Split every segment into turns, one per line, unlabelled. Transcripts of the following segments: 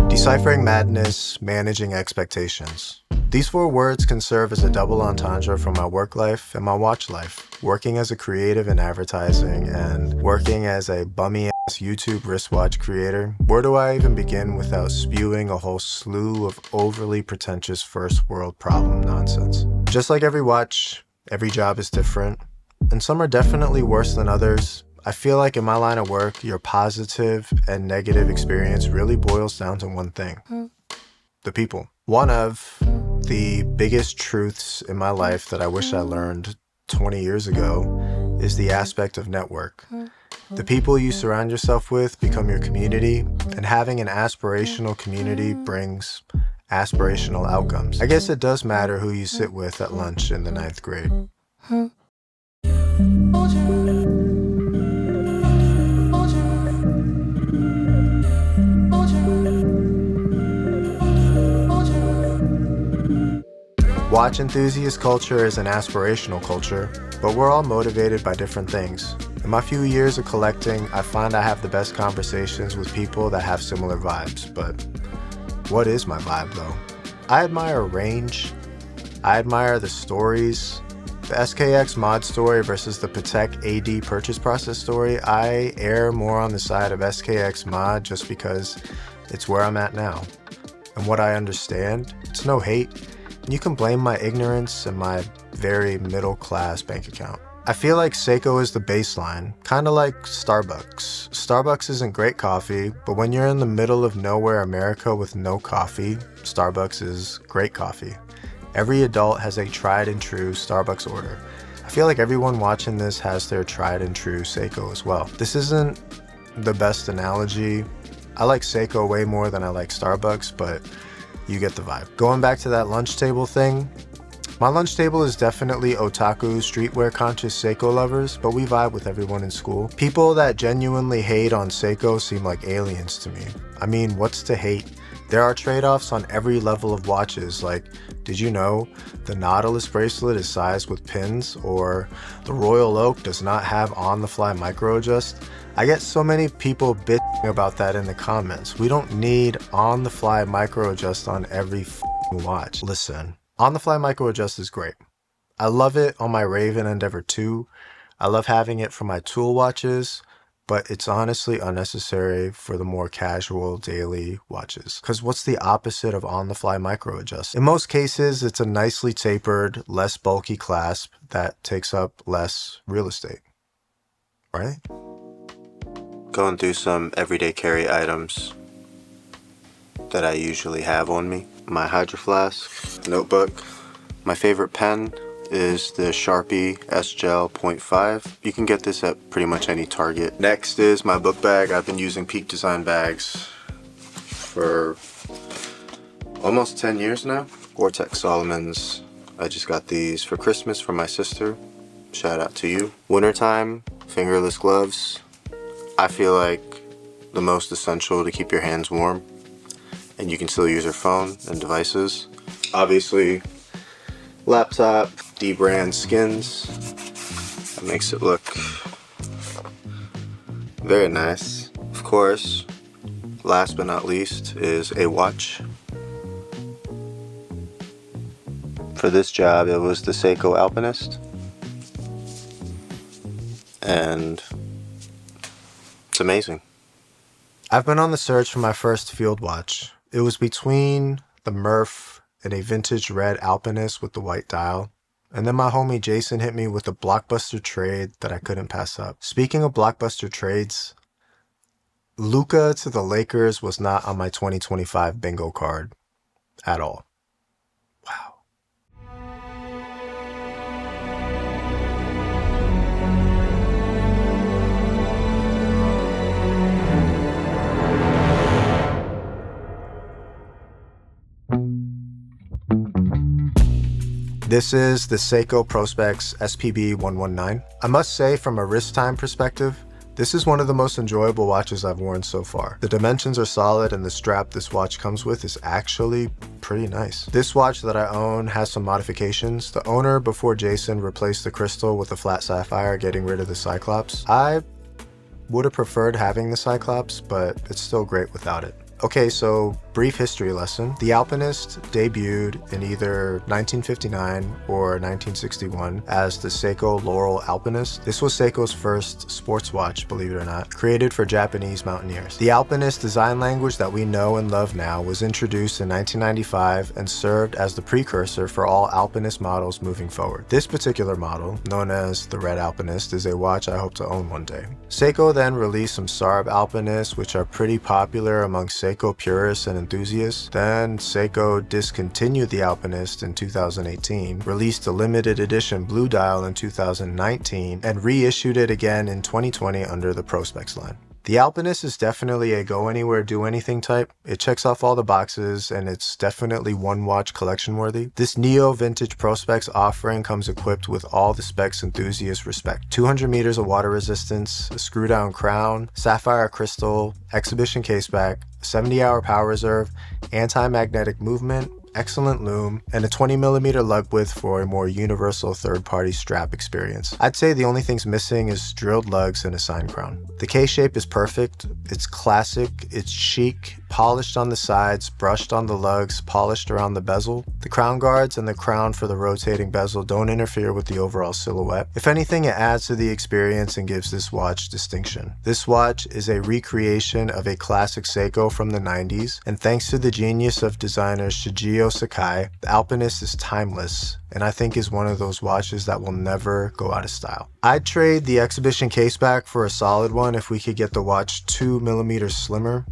Deciphering madness, managing expectations. These 4 words can serve as a double entendre for my work life and my watch life. Working as a creative in advertising and working as a bummy-ass YouTube wristwatch creator. Where do I even begin without spewing a whole slew of overly pretentious first world problem nonsense? Just like every watch, every job is different, and some are definitely worse than others. I feel like in my line of work, your positive and negative experience really boils down to one thing: the people. One of the biggest truths in my life that I wish I learned 20 years ago is the aspect of network. The people you surround yourself with become your community, and having an aspirational community brings aspirational outcomes. I guess it does matter who you sit with at lunch in the 9th grade. Watch enthusiast culture is an aspirational culture, but we're all motivated by different things. In my few years of collecting, I find I have the best conversations with people that have similar vibes, but what is my vibe though? I admire range. I admire the stories. The SKX mod story versus the Patek AD purchase process story, I err more on the side of SKX mod just because it's where I'm at now. And what I understand, it's no hate. You can blame my ignorance and my very middle-class bank account. I feel like Seiko is the baseline, kind of like Starbucks. Starbucks isn't great coffee, but when you're in the middle of nowhere America with no coffee, Starbucks is great coffee. Every adult has a tried and true Starbucks order. I feel like everyone watching this has their tried and true Seiko as well. This isn't the best analogy. I like Seiko way more than I like Starbucks, but you get the vibe. Going back to that lunch table thing, my lunch table is definitely otaku, streetwear conscious Seiko lovers, but we vibe with everyone in school. People that genuinely hate on Seiko seem like aliens to me. I mean, what's to hate? There are trade-offs on every level of watches, like, did you know the Nautilus bracelet is sized with pins, or the Royal Oak does not have on-the-fly micro adjust? I get so many people bitching about that in the comments. We don't need on-the-fly micro adjust on every f***ing watch. Listen, on-the-fly micro adjust is great. I love it on my Raven Endeavor 2. I love having it for my tool watches, but it's honestly unnecessary for the more casual daily watches. Because what's the opposite of on-the-fly micro adjust? In most cases, it's a nicely tapered, less bulky clasp that takes up less real estate, right? Going through some everyday carry items that I usually have on me. My Hydro Flask, notebook. My favorite pen is the Sharpie S-Gel 0.5. You can get this at pretty much any Target. Next is my book bag. I've been using Peak Design bags for almost 10 years now. Gore-Tex Solomons. I just got these for Christmas for my sister. Shout out to you. Wintertime, fingerless gloves. I feel like the most essential to keep your hands warm, and you can still use your phone and devices. Obviously, laptop, D-brand skins. That makes it look very nice. Of course, last but not least is a watch. For this job, it was the Seiko Alpinist. And it's amazing. I've been on the search for my first field watch. It was between the Murph and a vintage red Alpinist with the white dial. And then my homie Jason hit me with a blockbuster trade that I couldn't pass up. Speaking of blockbuster trades, Luka to the Lakers was not on my 2025 bingo card at all. Wow. This is the Seiko Prospex SPB119. I must say, from a wrist time perspective, This is one of the most enjoyable watches I've worn so far. The dimensions are solid and the strap this watch comes with is actually pretty nice. This watch that I own has some modifications. The owner before Jason replaced the crystal with a flat sapphire, getting rid of the Cyclops. I would have preferred having the Cyclops, but it's still great without it. Okay, so brief history lesson. The Alpinist debuted in either 1959 or 1961 as the Seiko Laurel Alpinist. This was Seiko's first sports watch, believe it or not, created for Japanese mountaineers. The Alpinist design language that we know and love now was introduced in 1995 and served as the precursor for all Alpinist models moving forward. This particular model, known as the Red Alpinist, is a watch I hope to own one day. Seiko then released some Sarb Alpinists, which are pretty popular among Seiko purists and enthusiasts. Then Seiko discontinued the Alpinist in 2018, released a limited edition blue dial in 2019, and reissued it again in 2020 under the Prospex line. The Alpinist is definitely a go anywhere, do anything type. It checks off all the boxes and it's definitely one watch collection worthy. This Neo Vintage Prospex offering comes equipped with all the specs enthusiasts respect. 200 meters of water resistance, a screw down crown, sapphire crystal, exhibition caseback, 70-hour power reserve, anti-magnetic movement, excellent loom, and a 20mm lug width for a more universal third-party strap experience. I'd say the only things missing is drilled lugs and a sign crown. The K-shape is perfect, it's classic, it's chic, polished on the sides, brushed on the lugs, polished around the bezel. The crown guards and the crown for the rotating bezel don't interfere with the overall silhouette. If anything, it adds to the experience and gives this watch distinction. This watch is a recreation of a classic Seiko from the 90s, and thanks to the genius of designer Shigeo Sakai, the Alpinist is timeless, and I think is one of those watches that will never go out of style. I'd trade the exhibition caseback for a solid one if we could get the watch 2mm slimmer.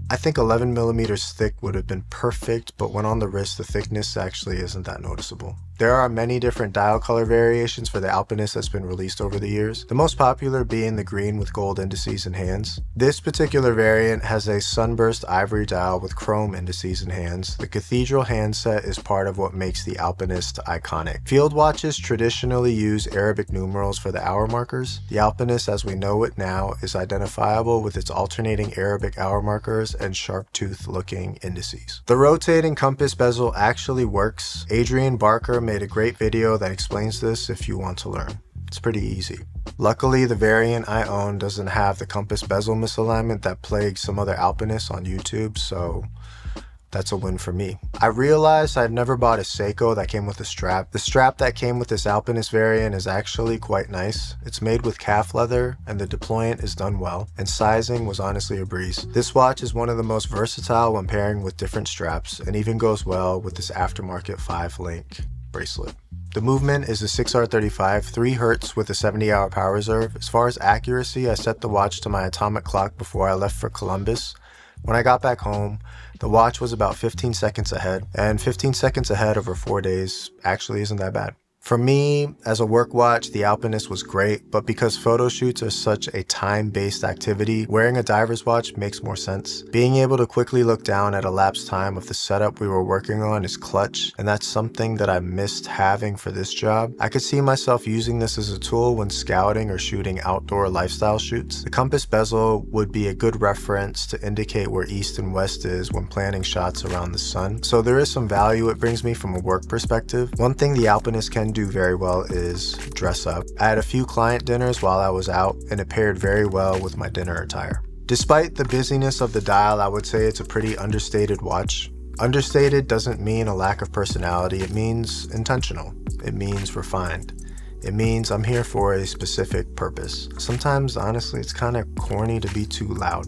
I think 11mm thick would have been perfect, but when on the wrist, the thickness actually isn't that noticeable. There are many different dial color variations for the Alpinist that's been released over the years, the most popular being the green with gold indices and hands. This particular variant has a sunburst ivory dial with chrome indices and hands. The cathedral handset is part of what makes the Alpinist iconic. Field watches traditionally use Arabic numerals for the hour markers. The Alpinist as we know it now is identifiable with its alternating Arabic hour markers and sharp tooth looking indices. The rotating compass bezel actually works. Adrian Barker made a great video that explains this if you want to learn. It's pretty easy. Luckily, the variant I own doesn't have the compass bezel misalignment that plagues some other Alpinists on YouTube, so that's a win for me. I realized I've never bought a Seiko that came with a strap. The strap that came with this Alpinist variant is actually quite nice. It's made with calf leather and the deployment is done well, and sizing was honestly a breeze. This watch is one of the most versatile when pairing with different straps and even goes well with this aftermarket 5-link bracelet. The movement is a 6R35, 3 Hz with a 70-hour power reserve. As far as accuracy, I set the watch to my atomic clock before I left for Columbus. When I got back home, the watch was about 15 seconds ahead, and 15 seconds ahead over 4 days actually isn't that bad. For me, as a work watch, the Alpinist was great, but because photo shoots are such a time-based activity, wearing a diver's watch makes more sense. Being able to quickly look down at elapsed time of the setup we were working on is clutch, and that's something that I missed having for this job. I could see myself using this as a tool when scouting or shooting outdoor lifestyle shoots. The compass bezel would be a good reference to indicate where east and west is when planning shots around the sun, so there is some value it brings me from a work perspective. One thing the Alpinist can do very well is dress up. I had a few client dinners while I was out, and it paired very well with my dinner attire. Despite the busyness of the dial, I would say it's a pretty understated watch. Understated doesn't mean a lack of personality, it means intentional. It means refined. It means I'm here for a specific purpose. Sometimes, honestly, it's kind of corny to be too loud.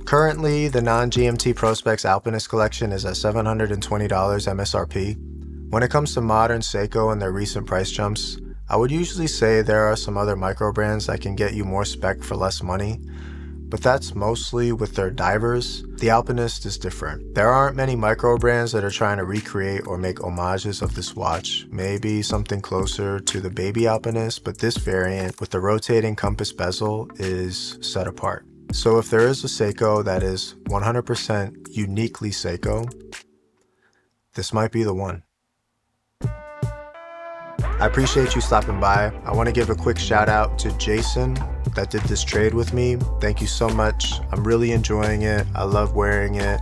Currently, the non-GMT Prospex Alpinist collection is at $720 MSRP. When it comes to modern Seiko and their recent price jumps, I would usually say there are some other micro brands that can get you more spec for less money, but that's mostly with their divers. The Alpinist is different. There aren't many micro brands that are trying to recreate or make homages of this watch. Maybe something closer to the baby Alpinist, but this variant with the rotating compass bezel is set apart. So if there is a Seiko that is 100% uniquely Seiko, this might be the one. I appreciate you stopping by. I want to give a quick shout out to Jason that did this trade with me. Thank you so much. I'm really enjoying it. I love wearing it.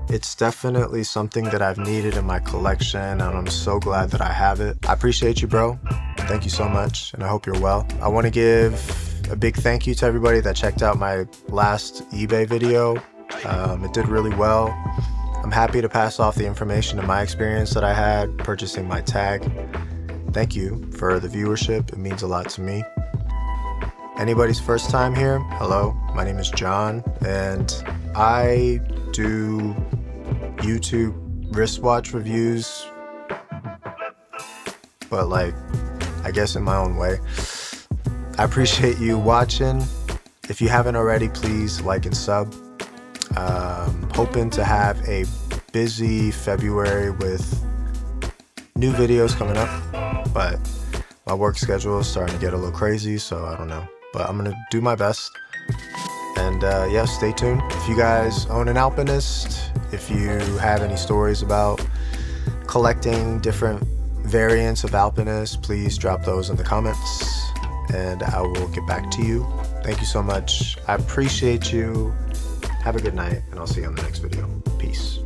It's definitely something that I've needed in my collection, and I'm so glad that I have it. I appreciate you, bro. Thank you so much, and I hope you're well. I want to give a big thank you to everybody that checked out my last eBay video. It did really well. I'm happy to pass off the information and my experience that I had purchasing my tag. Thank you for the viewership. It means a lot to me. Anybody's first time here, hello, my name is John, and I do YouTube wristwatch reviews, but like, I guess in my own way. I appreciate you watching. If you haven't already, please like and sub. Hoping to have a busy February with new videos coming up, but my work schedule is starting to get a little crazy, so I don't know. But I'm gonna do my best. And yeah, stay tuned. If you guys own an Alpinist, if you have any stories about collecting different variants of Alpinist, please drop those in the comments and I will get back to you. Thank you so much. I appreciate you. Have a good night, and I'll see you on the next video. Peace.